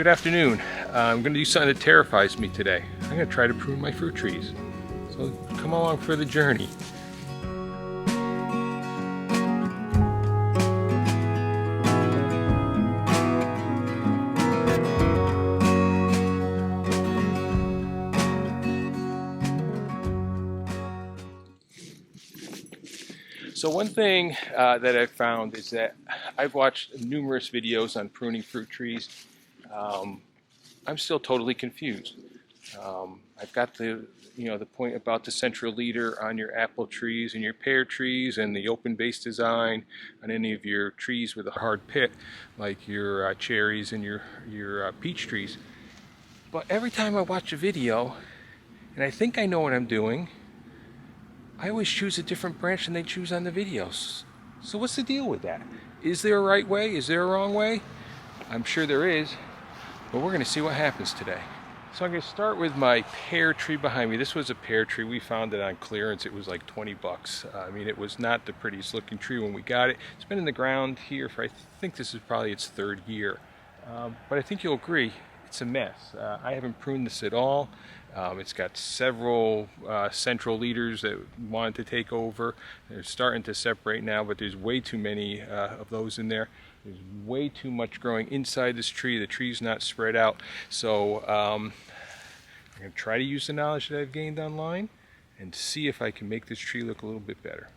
Good afternoon. I'm going to do something that terrifies me today. I'm going to try to prune my fruit trees. So come along for the journey. So one thing that I've found is that I've watched numerous videos on pruning fruit trees. I'm still totally confused. I've got the point about the central leader on your apple trees and your pear trees, and the open base design on any of your trees with a hard pit, like your cherries and your peach trees. But every time I watch a video, and I think I know what I'm doing, I always choose a different branch than they choose on the videos. So what's the deal with that? Is there a right way? Is there a wrong way? I'm sure there is, but we're going to see what happens today. So I'm going to start with my pear tree behind me. This was a pear tree. We found it on clearance. It was like 20 bucks. I mean, it was not the prettiest looking tree when we got it. It's been in the ground here for, I think this is probably its third year. But I think you'll agree, it's a mess. I haven't pruned this at all. It's got several central leaders that wanted to take over. They're starting to separate now, but there's way too many of those in there. There's way too much growing inside this tree. The tree's not spread out. So I'm going to try to use the knowledge that I've gained online and see if I can make this tree look a little bit better.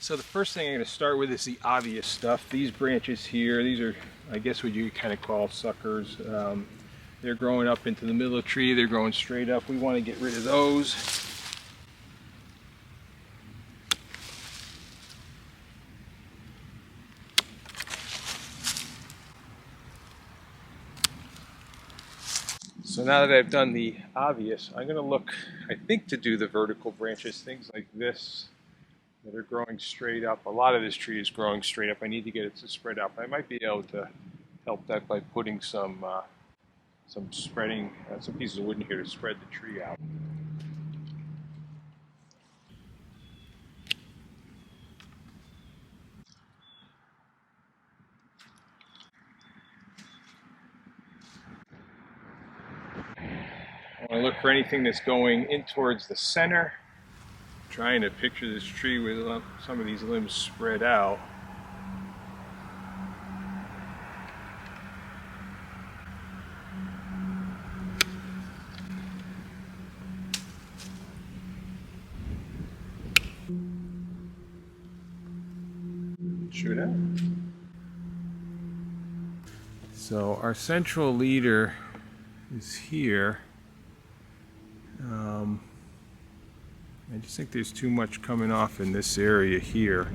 So the first thing I'm going to start with is the obvious stuff. These branches here, these are, I guess, what you kind of call suckers. They're growing up into the middle of the tree. They're growing straight up. We want to get rid of those. So now that I've done the obvious, I'm going to look, I think, to do the vertical branches, things like this that are growing straight up. A lot of this tree is growing straight up. I need to get it to spread out. I might be able to help that by putting some spreading, some pieces of wood in here to spread the tree out. I want to look for anything that's going in towards the center. I'm trying to picture this tree with some of these limbs spread out. Shoot out. So our central leader is here. I just think there's too much coming off in this area here.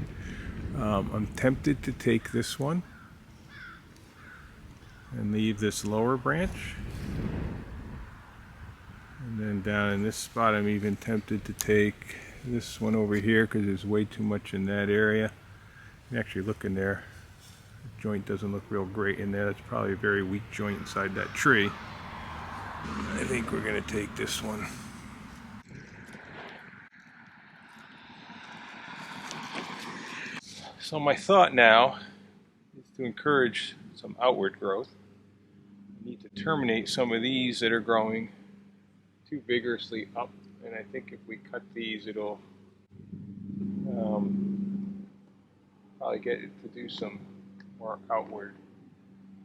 I'm tempted to take this one and leave this lower branch. And then down in this spot, I'm even tempted to take this one over here because there's way too much in that area. You can actually look in there. The joint doesn't look real great in there. That's probably a very weak joint inside that tree. I think we're going to take this one. So my thought now is to encourage some outward growth. I need to terminate some of these that are growing too vigorously up, and I think if we cut these, it'll probably get it to do some more outward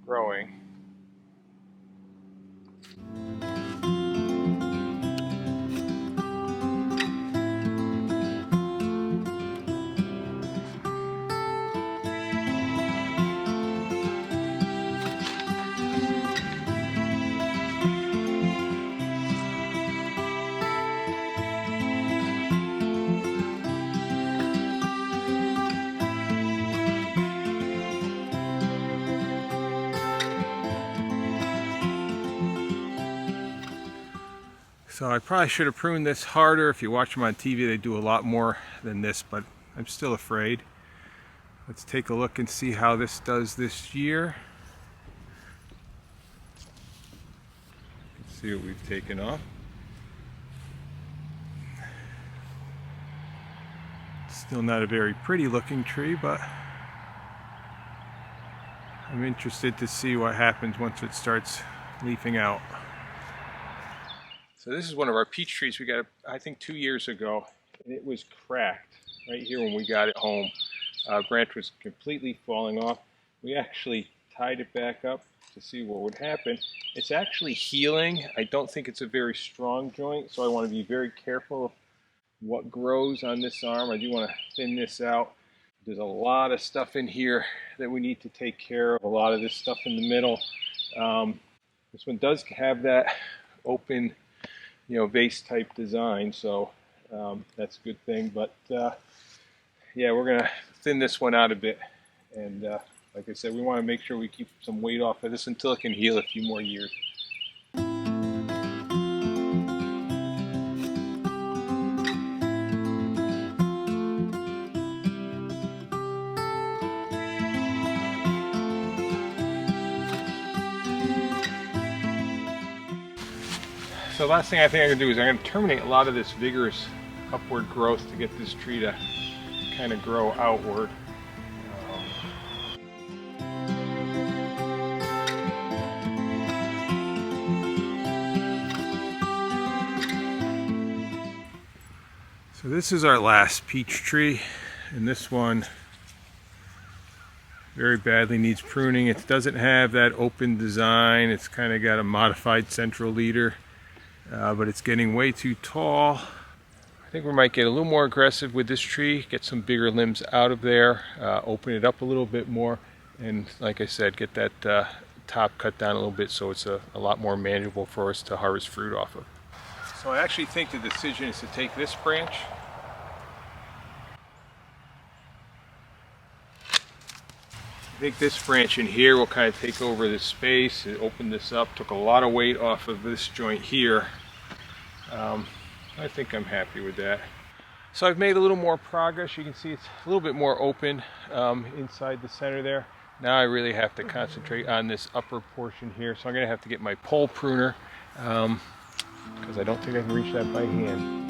growing. So I probably should have pruned this harder. If you watch them on TV, they do a lot more than this, but I'm still afraid. Let's take a look and see how this does this year. Let's see what we've taken off. Still not a very pretty looking tree, but I'm interested to see what happens once it starts leafing out. So this is one of our peach trees we got, I think, 2 years ago, and it was cracked right here when we got it home. Branch was completely falling off. We actually tied it back up to see what would happen. It's actually healing. I don't think it's a very strong joint, so I want to be very careful of what grows on this arm. I do want to thin this out. There's a lot of stuff in here that we need to take care of. A lot of this stuff in the middle. This one does have that open, vase type design, so that's a good thing. But yeah, we're gonna thin this one out a bit, and like I said, we want to make sure we keep some weight off of this until it can heal a few more years. So last thing I think I'm going to do is I'm going to terminate a lot of this vigorous upward growth to get this tree to kind of grow outward. So this is our last peach tree, and this one very badly needs pruning. It doesn't have that open design. It's kind of got a modified central leader. But it's getting way too tall. I think we might get a little more aggressive with this tree, get some bigger limbs out of there, open it up a little bit more, and like I said, get that top cut down a little bit so it's a lot more manageable for us to harvest fruit off of. So I actually think the decision is to take this branch I think this branch in here will kind of take over this space. It opened this up, took a lot of weight off of this joint here. I think I'm happy with that. So I've made a little more progress. You can see it's a little bit more open inside the center there. Now I really have to concentrate on this upper portion here. So I'm going to have to get my pole pruner because I don't think I can reach that by hand.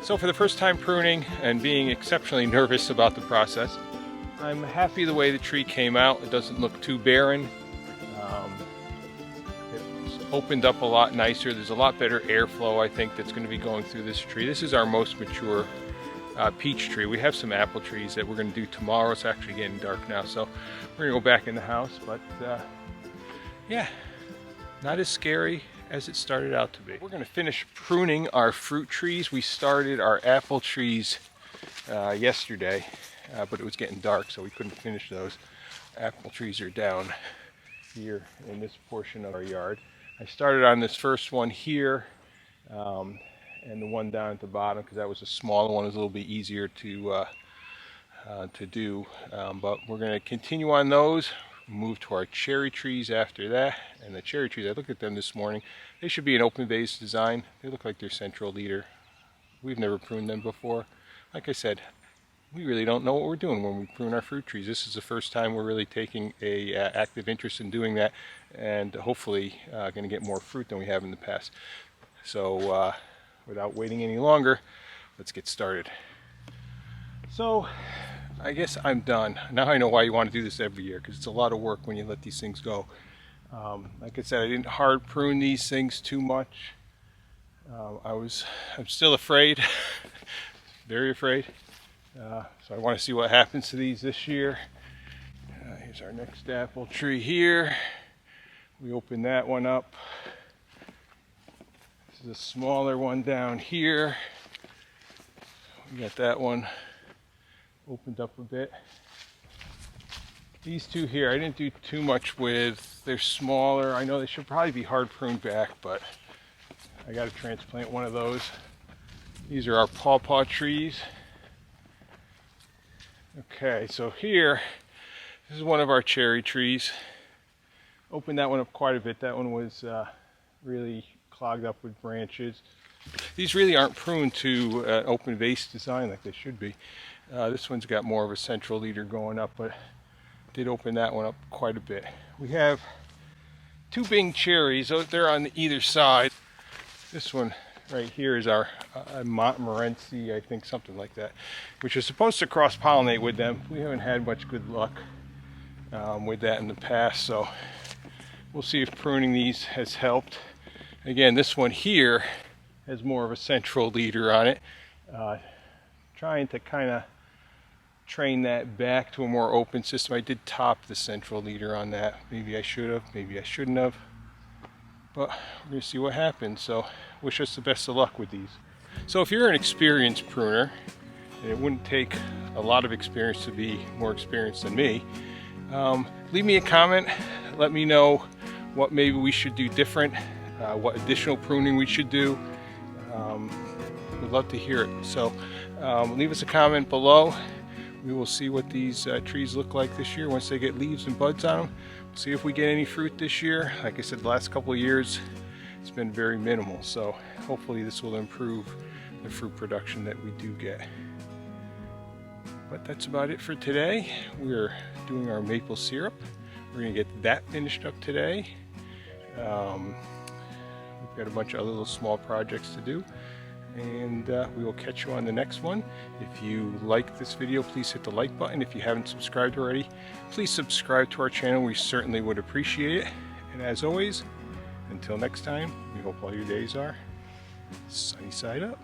So for the first time pruning and being exceptionally nervous about the process, I'm happy the way the tree came out. It doesn't look too barren. It's opened up a lot nicer. There's a lot better airflow, I think, that's going to be going through this tree. This is our most mature peach tree. We have some apple trees that we're going to do tomorrow. It's actually getting dark now, so we're going to go back in the house. But yeah, not as scary as it started out to be. We're going to finish pruning our fruit trees. We started our apple trees yesterday, but it was getting dark, so we couldn't finish those. Apple trees are down here in this portion of our yard. I started on this first one here, and the one down at the bottom, because that was a smaller one. It was a little bit easier to do, but we're going to continue on those. Move to our cherry trees after that, and the cherry trees, I looked at them this morning. They should be an open vase design. They look like they're central leader. We've never pruned them before. Like I said, we really don't know what we're doing when we prune our fruit trees. This is the first time we're really taking a active interest in doing that, and hopefully going to get more fruit than we have in the past. So without waiting any longer, let's get started. So I guess I'm done. Now I know why you want to do this every year, because it's a lot of work when you let these things go. Like I said, I didn't hard prune these things too much. I'm still afraid, very afraid. So I want to see what happens to these this year. Here's our next apple tree here. We open that one up. This is a smaller one down here. We got that one opened up a bit. These two here, I didn't do too much with. They're smaller. I know they should probably be hard pruned back, but I got to transplant one of those. These are our pawpaw trees. Okay, so here, this is one of our cherry trees. Opened that one up quite a bit. That one was really clogged up with branches. These really aren't pruned to open vase design like they should be. This one's got more of a central leader going up, but did open that one up quite a bit. We have two Bing cherries. They're on either side. This one right here is our Montmorency, I think, something like that, which is supposed to cross-pollinate with them. We haven't had much good luck with that in the past, so we'll see if pruning these has helped. Again, this one here has more of a central leader on it. Trying to kind of train that back to a more open system. I did top the central leader on that. Maybe I should have, maybe I shouldn't have. But we're going to see what happens. So wish us the best of luck with these. So if you're an experienced pruner, and it wouldn't take a lot of experience to be more experienced than me, leave me a comment. Let me know what maybe we should do different, what additional pruning we should do. We'd love to hear it. So leave us a comment below. We will see what these trees look like this year once they get leaves and buds on them. See if we get any fruit this year. Like I said, the last couple of years it's been very minimal, so hopefully this will improve the fruit production that we do get. But that's about it for today. We're doing our maple syrup. We're going to get that finished up today. We've got a bunch of other little small projects to do, and we will catch you on the next one. If you like this video, please hit the like button. If you haven't subscribed already, please subscribe to our channel. We certainly would appreciate it. And as always, until next time, we hope all your days are sunny side up.